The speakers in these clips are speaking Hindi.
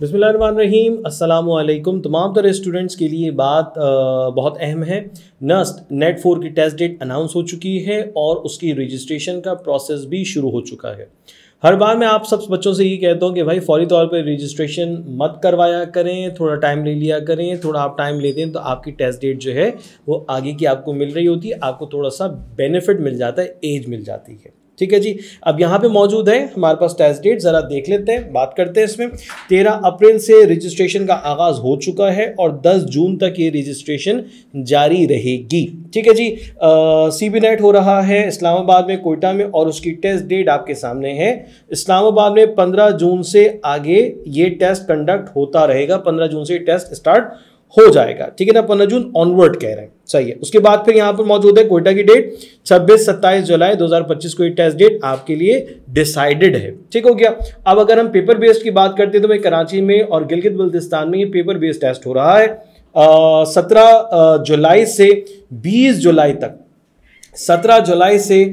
बिस्मिल्लाहिर्रहमानिर्रहीम अस्सलामुअलैकुम। तमाम तरह स्टूडेंट्स के लिए बात बहुत अहम है। नस्ट नेट 4 की टेस्ट डेट अनाउंस हो चुकी है और उसकी रजिस्ट्रेशन का प्रोसेस भी शुरू हो चुका है। हर बार मैं आप सब बच्चों से यही कहता हूँ कि भाई फौरी तौर पर रजिस्ट्रेशन मत करवाया करें, थोड़ा टाइम ले लिया करें। थोड़ा आप टाइम लेते हैं तो आपकी टेस्ट डेट जो है वो आगे की आपको मिल रही होती है, आपको थोड़ा सा बेनिफिट मिल जाता है, एज मिल जाती है। ठीक है जी। अब यहाँ पे मौजूद है हमारे पास टेस्ट डेट, ज़रा देख लेते हैं, बात करते हैं इसमें। 13 अप्रैल से रजिस्ट्रेशन का आगाज़ हो चुका है और 10 जून तक ये रजिस्ट्रेशन जारी रहेगी। ठीक है जी। सीबी नेट हो रहा है इस्लामाबाद में, कोयटा में, और उसकी टेस्ट डेट आपके सामने है। इस्लामाबाद में 15 जून से आगे ये टेस्ट कंडक्ट होता रहेगा। 15 जून से टेस्ट स्टार्ट हो जाएगा। ठीक है ना, 15 जून ऑनवर्ड कह रहे हैं, सही है। उसके बाद फिर यहाँ पर मौजूद है कोयटा की डेट 26-27 जुलाई 2025 को ये टेस्ट डेट आपके लिए डिसाइडेड है। ठीक हो गया। अब अगर हम पेपर बेस्ड की बात करते हैं तो भाई कराची में और गिलगित बल्तिस्तान में ये पेपर बेस्ड टेस्ट हो रहा है 17 जुलाई से 20 जुलाई तक। 17 जुलाई से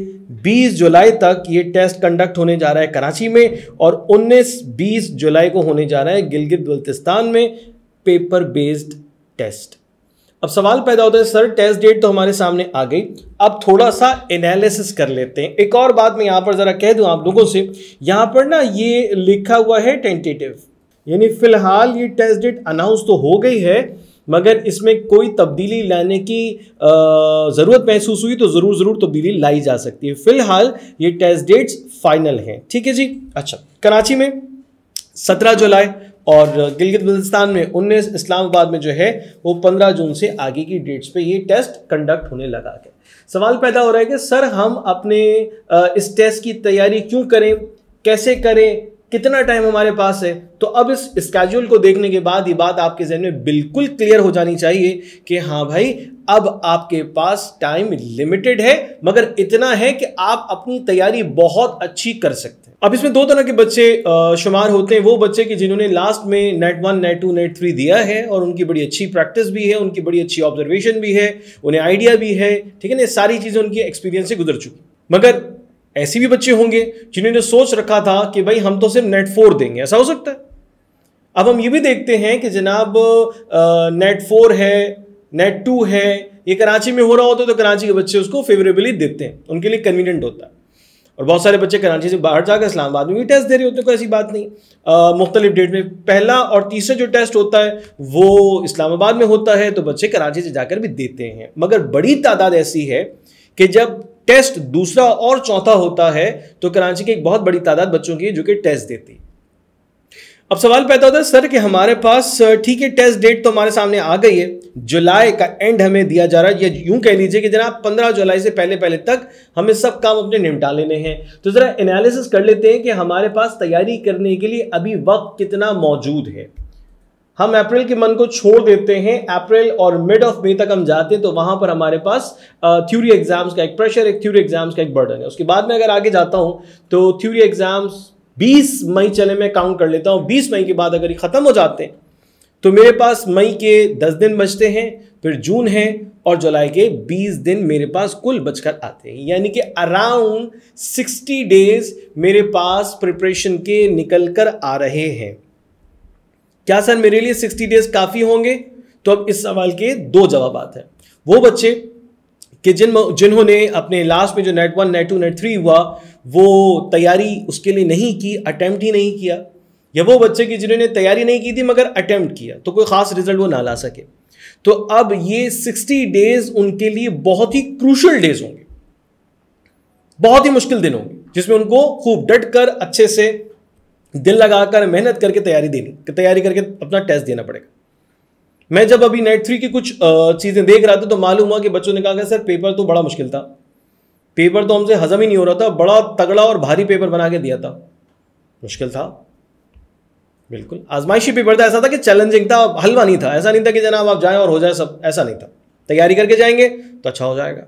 20 जुलाई तक ये टेस्ट कंडक्ट होने जा रहा है कराची में और 19-20 जुलाई को होने जा रहा है गिलगित बल्तिस्तान में पेपर बेस्ड टेस्ट। अब सवाल पैदा होता है, सर टेस्ट डेट तो हमारे सामने आ गई, अब थोड़ा सा एनालिसिस कर लेते हैं। एक और बात मैं यहां पर जरा कह दूं आप लोगों से, यहां पर ना ये लिखा हुआ है टेंटेटिव, यानी फिलहाल ये टेस्ट डेट अनाउंस तो हो गई है मगर इसमें कोई तब्दीली लाने की ज़रूरत महसूस हुई तो ज़रूर तब्दीली लाई जा सकती है। फिलहाल ये टेस्ट डेट्स फाइनल हैं। ठीक है जी। अच्छा, कराची में 17 जुलाई और गिलगित बल्तिस्तान में 19, इस्लामाबाद में जो है वो 15 जून से आगे की डेट्स पे ये टेस्ट कंडक्ट होने लगा है। सवाल पैदा हो रहा है कि सर हम अपने इस टेस्ट की तैयारी क्यों करें, कैसे करें, कितना टाइम हमारे पास है। तो अब इस स्केड्यूल को देखने के बाद ये बात आपके ज़हन में बिल्कुल क्लियर हो जानी चाहिए कि हाँ भाई अब आपके पास टाइम लिमिटेड है, मगर इतना है कि आप अपनी तैयारी बहुत अच्छी कर सकते हैं। अब इसमें दो तरह के बच्चे शुमार होते हैं, वो बच्चे कि जिन्होंने लास्ट में नेट 1, नेट 2, नेट 3 दिया है और उनकी बड़ी अच्छी प्रैक्टिस भी है, उनकी बड़ी अच्छी ऑब्जर्वेशन भी है, उन्हें आइडिया भी है। ठीक है ना, सारी चीज़ें उनकी एक्सपीरियंस से गुजर चुकी। मगर ऐसे भी बच्चे होंगे जिन्होंने सोच रखा था कि भाई हम तो सिर्फ नेट 4 देंगे, ऐसा हो सकता है। अब हम ये भी देखते हैं कि जनाब नेट 4 है, नेट 2 है, ये कराची में हो रहा होता है तो कराची के बच्चे उसको फेवरेबली देते हैं, उनके लिए कन्वीनियंट होता है। और बहुत सारे बच्चे कराची से बाहर जाकर इस्लामाबाद में भी टेस्ट दे रहे होते हैं, कोई ऐसी बात नहीं। मुख्तलिफ डेट में पहला और तीसरा जो टेस्ट होता है वो इस्लामाबाद में होता है तो बच्चे कराची से जाकर भी देते हैं। मगर बड़ी तादाद ऐसी है कि जब टेस्ट दूसरा और चौथा होता है तो कराची की एक बहुत बड़ी तादाद बच्चों की जो कि टेस्ट देती है। अब सवाल पैदा होता है सर कि हमारे पास ठीक है टेस्ट डेट तो हमारे सामने आ गई है, जुलाई का एंड हमें दिया जा रहा है, या यूं कह लीजिए कि जनाब 15 जुलाई से पहले तक हमें सब काम अपने निपटा लेने हैं। तो जरा एनालिसिस कर लेते हैं कि हमारे पास तैयारी करने के लिए अभी वक्त कितना मौजूद है। हम अप्रैल के मंथ को छोड़ देते हैं, अप्रैल और मिड ऑफ मई तक हम जाते हैं तो वहां पर हमारे पास थ्योरी एग्जाम्स का एक प्रेशर, एक थ्योरी एग्जाम्स का एक बर्डन है। उसके बाद में अगर आगे जाता हूं तो थ्योरी एग्जाम्स 20 मई चले, मैं काउंट कर लेता हूं, 20 मई के बाद अगर ये खत्म हो जाते हैं तो मेरे पास मई के 10 दिन बचते हैं, फिर जून है और जुलाई के 20 दिन मेरे पास कुल बचकर आते हैं। यानी कि अराउंड 60 डेज मेरे पास प्रिपरेशन के निकल कर आ रहे हैं। क्या सर मेरे लिए 60 डेज काफी होंगे? तो अब इस सवाल के दो जवाब हैं। वो बच्चे कि जिन्होंने अपने लास्ट में जो नेट 1, नेट 2, नेट 3 हुआ वो तैयारी उसके लिए नहीं की, अटेम्प्ट ही नहीं किया, या वो बच्चे कि जिन्होंने तैयारी नहीं की थी मगर अटेम्प्ट किया तो कोई खास रिजल्ट वो ना ला सके। तो अब ये 60 डेज उनके लिए बहुत ही क्रूशल डेज होंगे, बहुत ही मुश्किल दिन होंगे, जिसमें उनको खूब डट कर अच्छे से दिल लगाकर मेहनत करके तैयारी करके अपना टेस्ट देना पड़ेगा। मैं जब अभी नेट 3 की कुछ चीज़ें देख रहा था तो मालूम हुआ कि बच्चों ने कहा कि सर पेपर तो बड़ा मुश्किल था, पेपर तो हमसे हजम ही नहीं हो रहा था, बड़ा तगड़ा और भारी पेपर बना के दिया था। मुश्किल था, बिल्कुल आजमाइशी पेपर था, ऐसा था कि चैलेंजिंग था, हलवा नहीं था। ऐसा नहीं था कि जनाब आप जाएं और हो जाए सब, ऐसा नहीं था। तैयारी करके जाएंगे तो अच्छा हो जाएगा।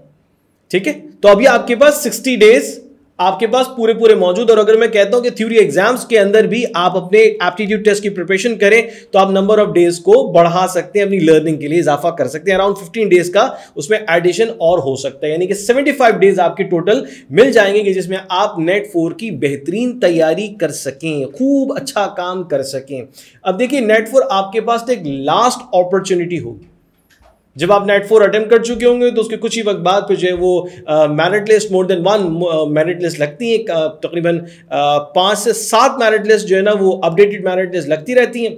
ठीक है, तो अभी आपके पास 60 डेज आपके पास पूरे पूरे मौजूद। और अगर मैं कहता हूं कि थ्योरी एग्जाम्स के अंदर भी आप अपने एप्टीट्यूड टेस्ट की प्रिपरेशन करें तो आप नंबर ऑफ डेज को बढ़ा सकते हैं, अपनी लर्निंग के लिए इजाफा कर सकते हैं। अराउंड 15 डेज का उसमें एडिशन और हो सकता है, यानी कि 75 डेज आपके टोटल मिल जाएंगे कि जिसमें आप नेट 4 की बेहतरीन तैयारी कर सकें, खूब अच्छा काम कर सकें। अब देखिए नेट 4 आपके पास एक लास्ट अपॉर्चुनिटी होगी। जब आप नेट 4 अटेम्प्ट कर चुके होंगे तो उसके कुछ ही वक्त बाद फिर जो है वो merit list, more than one merit list लगती है, तकरीबन 5 से 7 मेरिट लिस्ट जो है ना वो अपडेटेड मेरिट लिस्ट लगती रहती हैं।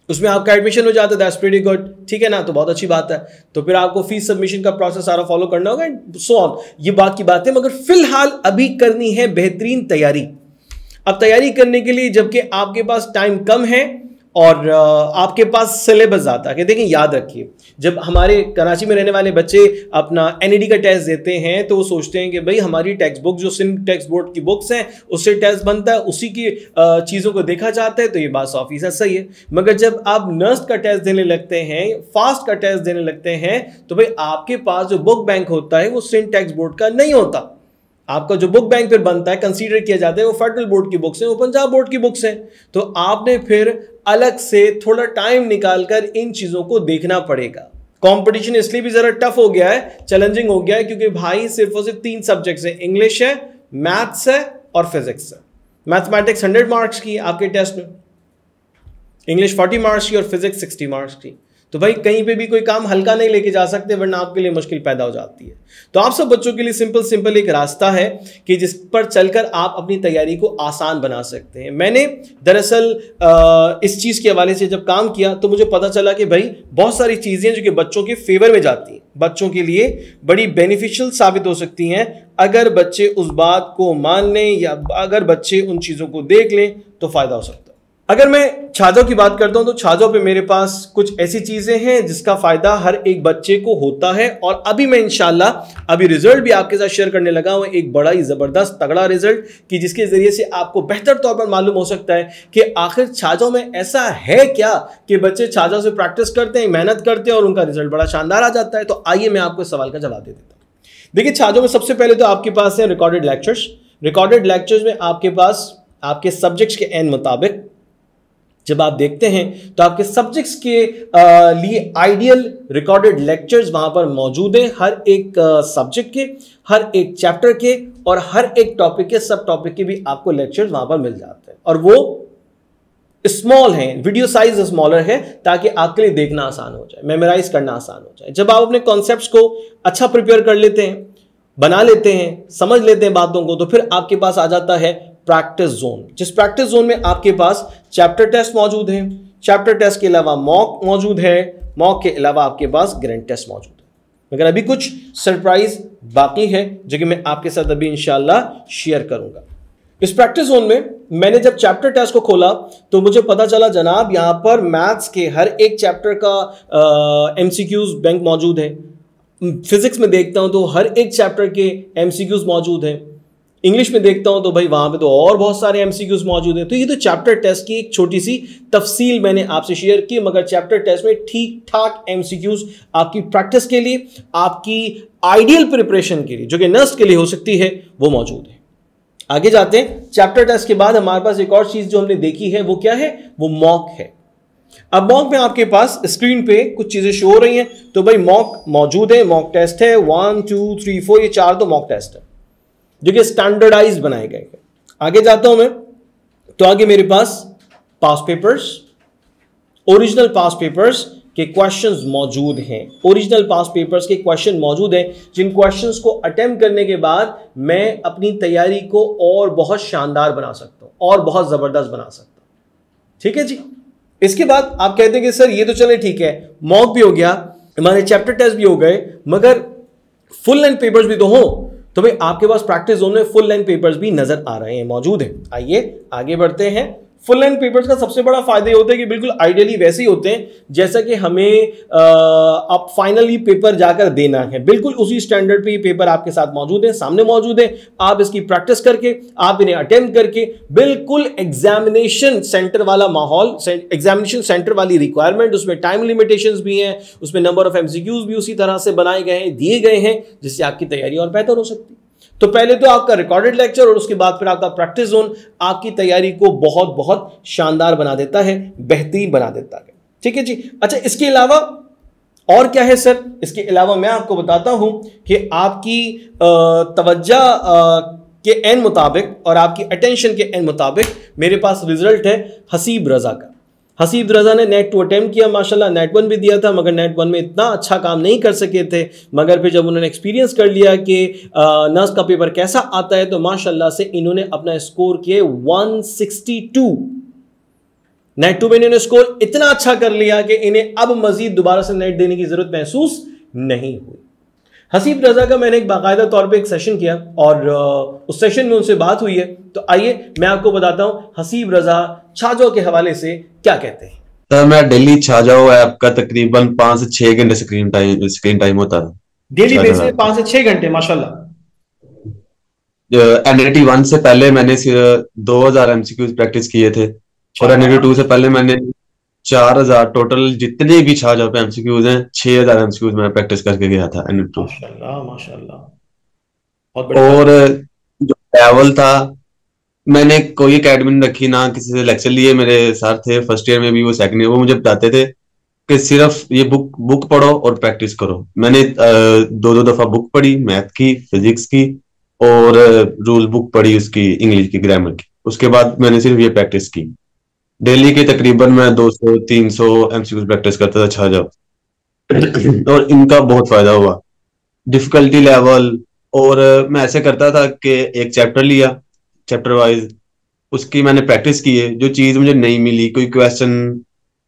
उसमें आपका एडमिशन हो जाता है, दैट्स प्रीटी गुड, ठीक है ना, तो बहुत अच्छी बात है। तो फिर आपको फीस सबमिशन का प्रोसेस सारा फॉलो करना होगा एंड सो ऑन, ये बात की बात है। मगर फिलहाल अभी करनी है बेहतरीन तैयारी। अब तैयारी करने के लिए जबकि आपके पास टाइम कम है और आपके पास सिलेबस ज़्यादा है। देखिए याद रखिए, जब हमारे कराची में रहने वाले बच्चे अपना एनईडी का टेस्ट देते हैं तो वो सोचते हैं कि भाई हमारी टेक्स्ट बुक जो सिंध टेक्स्ट बोर्ड की बुक्स हैं उससे टेस्ट बनता है, उसी की चीज़ों को देखा जाता है, तो ये बात 100% सही है। मगर जब आप नर्स्ट का टेस्ट देने लगते हैं, फास्ट का टेस्ट देने लगते हैं, तो भाई आपके पास जो बुक बैंक होता है वो सिंध टेक्स्ट बोर्ड का नहीं होता। आपका जो बुक बैंक फिर बनता है, कंसीडर किया जाता है, वो फेडरल बोर्ड की बुक्स हैं, वो पंजाब बोर्ड की बुक्स हैं। तो आपने फिर अलग से थोड़ा टाइम निकालकर इन चीज़ों को देखना पड़ेगा। कंपटीशन इसलिए भी ज़रा टफ हो गया है, चैलेंजिंग हो गया है, क्योंकि भाई सिर्फ और सिर्फ 3 सब्जेक्ट्स हैं, इंग्लिश है, मैथ्स है और फिजिक्स है। मैथमेटिक्स 100 मार्क्स की आपके टेस्ट में, इंग्लिश 40 मार्क्स की और फिजिक्स 60 मार्क्स की। तो भाई कहीं पे भी कोई काम हल्का नहीं लेके जा सकते, वरना आपके लिए मुश्किल पैदा हो जाती है। तो आप सब बच्चों के लिए सिंपल एक रास्ता है कि जिस पर चलकर आप अपनी तैयारी को आसान बना सकते हैं। मैंने दरअसल इस चीज़ के हवाले से जब काम किया तो मुझे पता चला कि भाई बहुत सारी चीज़ें जो कि बच्चों के फेवर में जाती हैं, बच्चों के लिए बड़ी बेनिफिशियल साबित हो सकती हैं अगर बच्चे उस बात को मान लें या अगर बच्चे उन चीज़ों को देख लें तो फ़ायदा हो सकता है। अगर मैं छाजों की बात करता हूं तो छाजों पे मेरे पास कुछ ऐसी चीजें हैं जिसका फायदा हर एक बच्चे को होता है। और अभी मैं इंशाल्लाह अभी रिजल्ट भी आपके साथ शेयर करने लगा हूं, एक बड़ा ही जबरदस्त तगड़ा रिजल्ट कि जिसके जरिए से आपको बेहतर तौर पर मालूम हो सकता है कि आखिर छाजों में ऐसा है क्या कि बच्चे छाजों से प्रैक्टिस करते हैं, मेहनत करते हैं और उनका रिजल्ट बड़ा शानदार आ जाता है। तो आइए मैं आपको इस सवाल का जवाब दे देता हूं। देखिए छाजों में सबसे पहले तो आपके पास है रिकॉर्डेड लेक्चर्स। रिकॉर्डेड लेक्चर्स में आपके पास आपके सब्जेक्ट्स के एन मुताबिक जब आप देखते हैं तो आपके सब्जेक्ट्स के लिए आइडियल रिकॉर्डेड लेक्चर्स वहां पर मौजूद हैं, हर एक सब्जेक्ट के, हर एक चैप्टर के और हर एक टॉपिक के, सब टॉपिक के भी आपको लेक्चर्स वहां पर मिल जाते हैं। और वो स्मॉल हैं, वीडियो साइज स्मॉलर है ताकि आपके लिए देखना आसान हो जाए, मेमोराइज करना आसान हो जाए। जब आप अपने कॉन्सेप्ट्स को अच्छा प्रिपेयर कर लेते हैं, बना लेते हैं, समझ लेते हैं बातों को, तो फिर आपके पास आ जाता है प्रैक्टिस जोन। जिस प्रैक्टिस जोन में आपके पास चैप्टर टेस्ट मौजूद है, चैप्टर टेस्ट के अलावा मॉक मौजूद है, मॉक के अलावा आपके पास ग्रैंड टेस्ट मौजूद है। मगर अभी कुछ सरप्राइज बाकी है जो कि मैं आपके साथ अभी इंशाल्लाह शेयर करूंगा। इस प्रैक्टिस जोन में मैंने जब चैप्टर टेस्ट को खोला तो मुझे पता चला जनाब यहां पर मैथ्स के हर एक चैप्टर का एमसीक्यूज बैंक मौजूद है। फिजिक्स में देखता हूं तो हर एक चैप्टर के एमसीक्यूज मौजूद हैं। इंग्लिश में देखता हूं तो भाई वहां पे तो और बहुत सारे एमसीक्यूज मौजूद हैं। तो ये तो चैप्टर टेस्ट की एक छोटी सी तफसील मैंने आपसे शेयर की, मगर चैप्टर टेस्ट में ठीक ठाक एमसीक्यूज आपकी प्रैक्टिस के लिए, आपकी आइडियल प्रिपरेशन के लिए जो कि नर्स्ट के लिए हो सकती है, वो मौजूद है। आगे जाते हैं। चैप्टर टेस्ट के बाद हमारे पास एक और चीज जो हमने देखी है वो क्या है, वो मॉक है। अब मॉक में आपके पास स्क्रीन पे कुछ चीजें शो हो रही हैं, तो भाई मॉक मौजूद है, मॉक टेस्ट है 1 2 3 4, ये 4 तो मॉक टेस्ट है जो कि स्टैंडर्डाइज बनाए गए हैं। आगे जाता हूं मैं तो आगे मेरे पास पास पेपर्स, ओरिजिनल पास पेपर्स के क्वेश्चंस मौजूद हैं। ओरिजिनल पास पेपर्स के क्वेश्चन मौजूद हैं जिन क्वेश्चंस को अटेम्प्ट करने के बाद मैं अपनी तैयारी को और बहुत शानदार बना सकता हूं और बहुत जबरदस्त बना सकता हूं। ठीक है जी। इसके बाद आप कहते हैं कि सर ये तो चले ठीक है, मॉक भी हो गया, हमारे चैप्टर टेस्ट भी हो गए, मगर फुल लेंथ पेपर्स भी तो हो। तो भाई आपके पास प्रैक्टिस जोन में फुल लेंथ पेपर्स भी नजर आ रहे हैं, मौजूद हैं। आइए आगे बढ़ते हैं। फुल लेंथ पेपर्स का सबसे बड़ा फायदा ये होता है कि बिल्कुल आइडियली वैसे ही होते हैं जैसा कि हमें अब फाइनली पेपर जाकर देना है, बिल्कुल उसी स्टैंडर्ड पे ये पेपर आपके साथ मौजूद है, सामने मौजूद है। आप इसकी प्रैक्टिस करके, आप इन्हें अटेम्प्ट करके, बिल्कुल एग्जामिनेशन सेंटर वाला माहौल, एग्जामिनेशन सेंटर वाली रिक्वायरमेंट, उसमें टाइम लिमिटेशंस भी हैं, उसमें नंबर ऑफ एमसीक्यूज भी उसी तरह से बनाए गए हैं, दिए गए हैं, जिससे आपकी तैयारी और बेहतर हो सकती है। तो पहले तो आपका रिकॉर्डेड लेक्चर और उसके बाद फिर आपका प्रैक्टिस जोन आपकी तैयारी को बहुत बहुत शानदार बना देता है, बेहतरीन बना देता है। ठीक है जी। अच्छा, इसके अलावा और क्या है सर? इसके अलावा मैं आपको बताता हूं कि आपकी तवज्जो के एन मुताबिक और आपकी अटेंशन के एन मुताबिक मेरे पास रिजल्ट है हसीब रजा का। हसीब रजा ने नेट 2 अटेम्प्ट किया, माशाल्लाह नेट 1 भी दिया था, मगर नेट 1 में इतना अच्छा काम नहीं कर सके थे। मगर फिर जब उन्होंने एक्सपीरियंस कर लिया कि नर्स का पेपर कैसा आता है, तो माशाल्लाह से इन्होंने अपना स्कोर किए 162। नेट 2 में इन्होंने स्कोर इतना अच्छा कर लिया कि इन्हें अब मजीद दोबारा से नेट देने की जरूरत महसूस नहीं हुई। हसीब रजा का मैंने एक बाकायदा तौर पे एक सेशन किया और उस सेशन में उनसे बात हुई है, तो आइए मैं आपको बताता हूं हसीब रजा छाजो के हवाले से क्या कहते हैं। सर मैं डेली छाजो ऐप का तकरीबन 5 से 6 घंटे स्क्रीन टाइम होता है डेली बेसिस पे 5 से 6 घंटे माशाल्लाह। NET 1 से पहले मैंने 2000 MCQs प्रैक्टिस किए थे और NET 2 से पहले मैंने 4000 टोटल जितने भी छाजो पे MCQs हैं 6000 MCQs मैं प्रैक्टिस करके गया था NET 2। माशाल्लाह माशाल्लाह, बहुत बढ़िया। और जो लेवल था, मैंने कोई एकेडमी नहीं रखी, ना किसी से लेक्चर लिए। मेरे सर थे फर्स्ट ईयर में भी, वो सेकंड ईयर, वो मुझे बताते थे कि सिर्फ ये बुक पढ़ो और प्रैक्टिस करो। मैंने 2-2 दफा बुक पढ़ी, मैथ की, फिजिक्स की, और रूल बुक पढ़ी उसकी, इंग्लिश की, ग्रामर की। उसके बाद मैंने सिर्फ ये प्रैक्टिस की। डेली के तकरीबन मैं 200-300 MCQs प्रैक्टिस करता था छाजो और इनका बहुत फायदा हुआ। डिफिकल्टी लेवल, और मैं ऐसे करता था कि एक चैप्टर लिया, चैप्टर वाइज उसकी मैंने प्रैक्टिस की है। जो चीज मुझे नहीं मिली, कोई क्वेश्चन,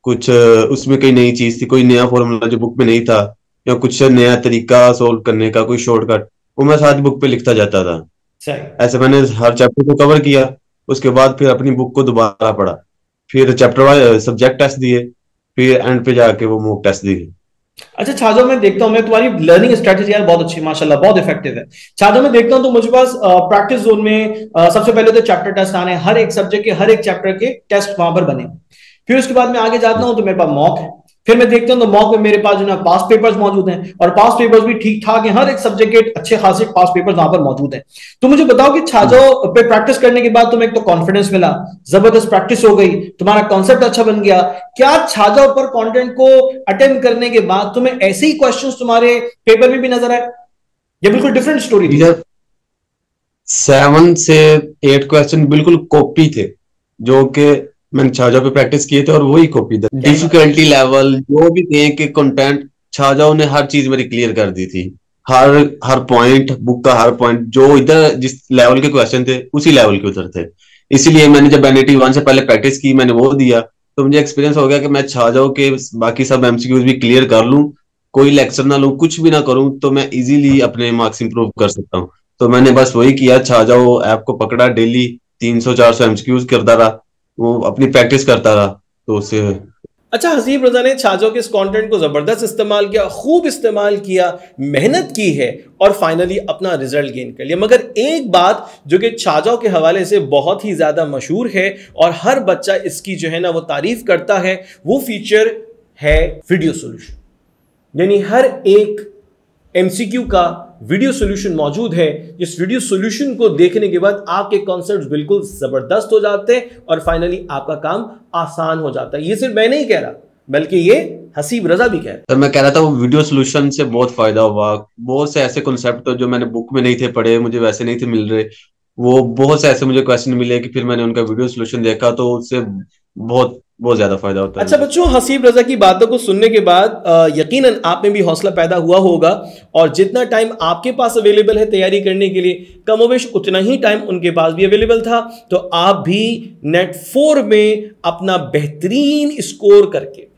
कुछ उसमें कोई नई चीज थी, कोई नया फॉर्मूला जो बुक में नहीं था, या कुछ नया तरीका सोल्व करने का, कोई शॉर्टकट, वो मैं सारी बुक पे लिखता जाता था। सही। ऐसे मैंने हर चैप्टर को कवर किया। उसके बाद फिर अपनी बुक को दोबारा पढ़ा, फिर चैप्टर वाइज सब्जेक्ट टेस्ट दिए, फिर एंड पे जाके वो मॉक टेस्ट दिए। अच्छा छाजो, मैं देखता हूं, मैं तुम्हारी लर्निंग स्ट्रेटेजी यार बहुत अच्छी माशाल्लाह, बहुत इफेक्टिव है। छाजो मैं देखता हूं तो मुझे पास प्रैक्टिस जोन में सबसे पहले तो चैप्टर टेस्ट आने, हर एक सब्जेक्ट के हर एक चैप्टर के टेस्ट वहां पर बने। फिर उसके बाद मैं आगे जाता हूं तो मेरे पास मॉक है। फिर मैं देखता हूं तो मॉक में मेरे पास जो है पास पेपर्स मौजूद हैं, और पास पेपर्स भी ठीक ठाक हैं, हर एक सब्जेक्ट के अच्छे खासे पास पेपर्स वहां पर मौजूद हैं। तो मुझे बताओ कि छाजो पे प्रैक्टिस करने के बाद तुम्हें एक तो कॉन्फिडेंस मिला, जबरदस्त प्रैक्टिस हो गई, तुम्हारा कॉन्सेप्ट अच्छा बन गया। क्या छाजो पर कंटेंट को अटेम्प्ट करने के बाद तुम्हें ऐसे ही क्वेश्चंस तुम्हारे पेपर में भी नजर आए, या बिल्कुल डिफरेंट स्टोरी थी? 7 से 8 क्वेश्चन बिल्कुल कॉपी थे, जो कि मैंने छाजो पे प्रैक्टिस किए थे, और वही कॉपी था। डिफिकल्टी लेवल जो भी थे कि कंटेंट छाजो ने हर चीज मेरी क्लियर कर दी थी। हर हर पॉइंट, बुक का हर पॉइंट, जो इधर जिस लेवल के क्वेश्चन थे उसी लेवल के उधर थे। इसीलिए मैंने जब NET 1 से पहले प्रैक्टिस की, मैंने वो दिया, तो मुझे एक्सपीरियंस हो गया कि मैं छाजो के बाकी सब MCQs भी क्लियर कर लूं, कोई लेक्चर ना लूं, कुछ भी ना करूं, तो मैं इजीली अपने मार्क्स इंप्रूव कर सकता हूँ। तो मैंने बस वही किया, छाजो ऐप को पकड़ा, डेली 300-400 MCQs करता रहा, वो अपनी प्रैक्टिस करता रहा, तो उससे। अच्छा, हसीब रजा ने छाजो के इस कंटेंट को जबरदस्त इस्तेमाल किया, खूब इस्तेमाल किया, मेहनत की है और फाइनली अपना रिजल्ट गेन कर लिया। मगर एक बात जो कि छाजो के हवाले से बहुत ही ज्यादा मशहूर है और हर बच्चा इसकी जो है ना वो तारीफ करता है, वो फीचर है वीडियो सॉल्यूशन। यानी हर एक MCQ का वीडियो सॉल्यूशन मौजूद है। इस वीडियो सॉल्यूशन को देखने के बाद आपके कॉन्सेप्ट्स बिल्कुल जबरदस्त हो जाते हैं और फाइनली आपका काम आसान हो जाता है। ये सिर्फ मैं नहीं कह रहा, बल्कि ये हसीब रजा भी कह रहा है। तो मैं कह रहा था वो वीडियो सॉल्यूशन से बहुत फायदा हुआ। बहुत से ऐसे कॉन्सेप्ट जो मैंने बुक में नहीं थे पढ़े, मुझे वैसे नहीं थे मिल रहे, वो बहुत से ऐसे मुझे क्वेश्चन मिले कि फिर मैंने उनका वीडियो सॉल्यूशन देखा, तो उससे बहुत बहुत ज्यादा फायदा होता है। अच्छा बच्चों, हसीब रजा की बातों को सुनने के बाद यकीनन आप में भी हौसला पैदा हुआ होगा, और जितना टाइम आपके पास अवेलेबल है तैयारी करने के लिए, कमोबेश उतना ही टाइम उनके पास भी अवेलेबल था। तो आप भी नेट 4 में अपना बेहतरीन स्कोर करके,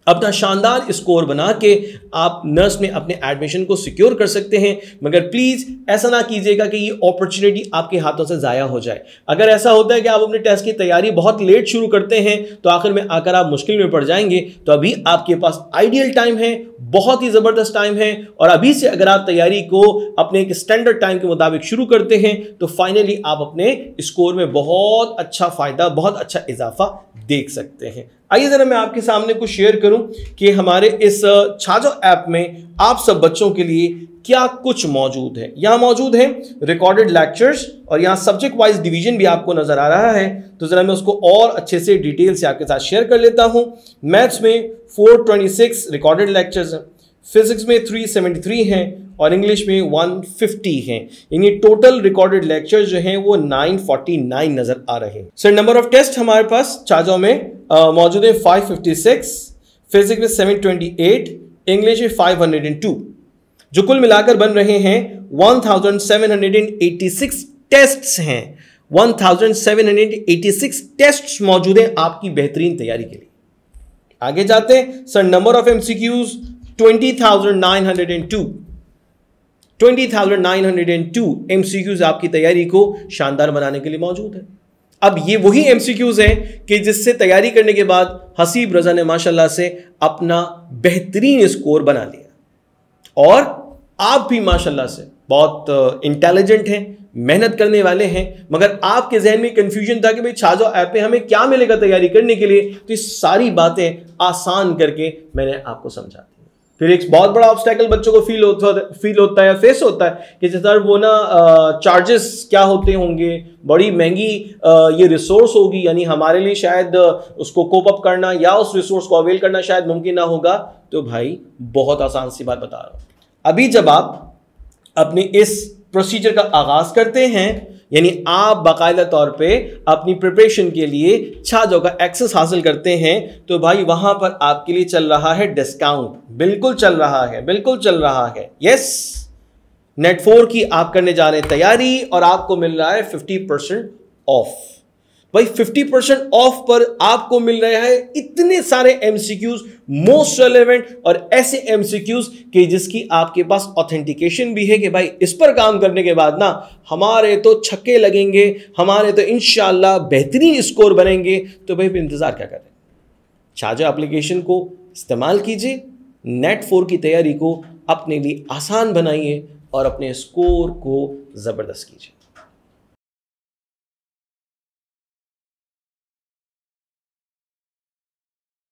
अपना शानदार स्कोर बना के आप नर्स में अपने एडमिशन को सिक्योर कर सकते हैं। मगर प्लीज ऐसा ना कीजिएगा कि ये अपॉर्चुनिटी आपके हाथों से जाया हो जाए। अगर ऐसा होता है कि आप अपने टेस्ट की तैयारी बहुत लेट शुरू करते हैं तो आखिर में आकर आप मुश्किल में पड़ जाएंगे। तो अभी आपके पास आइडियल टाइम है, बहुत ही जबरदस्त टाइम है, और अभी से अगर आप तैयारी को अपने एक स्टैंडर्ड टाइम के मुताबिक शुरू करते हैं तो फाइनली आप अपने स्कोर में बहुत अच्छा फायदा, बहुत अच्छा इजाफा देख सकते हैं। आइए जरा मैं आपके सामने कुछ शेयर करूं कि हमारे इस छाजो ऐप में आप सब बच्चों के लिए क्या कुछ मौजूद है। यहां मौजूद है रिकॉर्डेड लेक्चर्स और यहां सब्जेक्ट वाइज डिवीजन भी आपको नजर आ रहा है। तो जरा मैं उसको और अच्छे से डिटेल से आपके साथ शेयर कर लेता हूं। मैथ्स में 426 रिकॉर्डेड लेक्चर्स हैं, फिजिक्स में 373 हैं और इंग्लिश में 150 हैं। यानी टोटल रिकॉर्डेड लेक्चर्स जो हैं वो 949 नजर आ रहे हैं। सर नंबर ऑफ टेस्ट हमारे पास छाजो में मौजूद है 556, फिजिक्स में 728, इंग्लिश में 502, जो कुल मिलाकर बन रहे हैं 1786 टेस्ट्स हैं। 1786 टेस्ट्स मौजूद हैं आपकी बेहतरीन तैयारी के लिए। आगे जाते हैं sir, number of MCQs 20,902 MCQs आपकी तैयारी को शानदार बनाने के लिए मौजूद है। अब ये वही एमसीक्यूज हैं कि जिससे तैयारी करने के बाद हसीब रजा ने माशाल्लाह से अपना बेहतरीन स्कोर बना लिया और आप भी माशाल्लाह से बहुत इंटेलिजेंट हैं, मेहनत करने वाले हैं, मगर आपके जहन में कंफ्यूजन था कि भाई छाजो ऐप पे हमें क्या मिलेगा तैयारी करने के लिए। तो ये सारी बातें आसान करके मैंने आपको समझा दी। फिर एक बहुत बड़ा ऑब्स्टेकल बच्चों को फील होता है या फेस होता है कि सर वो ना चार्जेस क्या होते होंगे, बड़ी महंगी ये रिसोर्स होगी, यानी हमारे लिए शायद उसको कोप अप करना या उस रिसोर्स को अवेल करना शायद मुमकिन ना होगा। तो भाई बहुत आसान सी बात बता रहा हूं, अभी जब आप अपने इस प्रोसीजर का आगाज करते हैं, यानी आप बाकायदा तौर पे अपनी प्रिपरेशन के लिए छाजो का एक्सेस हासिल करते हैं, तो भाई वहां पर आपके लिए चल रहा है डिस्काउंट। बिल्कुल चल रहा है, बिल्कुल चल रहा है। यस, नेट 4 की आप करने जा रहे हैं तैयारी और आपको मिल रहा है 50% ऑफ। भाई 50% ऑफ पर आपको मिल रहा है इतने सारे एमसीक्यूज, मोस्ट रेलेवेंट और ऐसे एमसीक्यूज कि जिसकी आपके पास ऑथेंटिकेशन भी है कि भाई इस पर काम करने के बाद ना हमारे तो छक्के लगेंगे, हमारे तो इंशाल्लाह बेहतरीन स्कोर बनेंगे। तो भाई इंतजार क्या कर रहे हैं, छाजो एप्लीकेशन को इस्तेमाल कीजिए, नेट 4 की तैयारी को अपने लिए आसान बनाइए और अपने स्कोर को जबरदस्त कीजिए।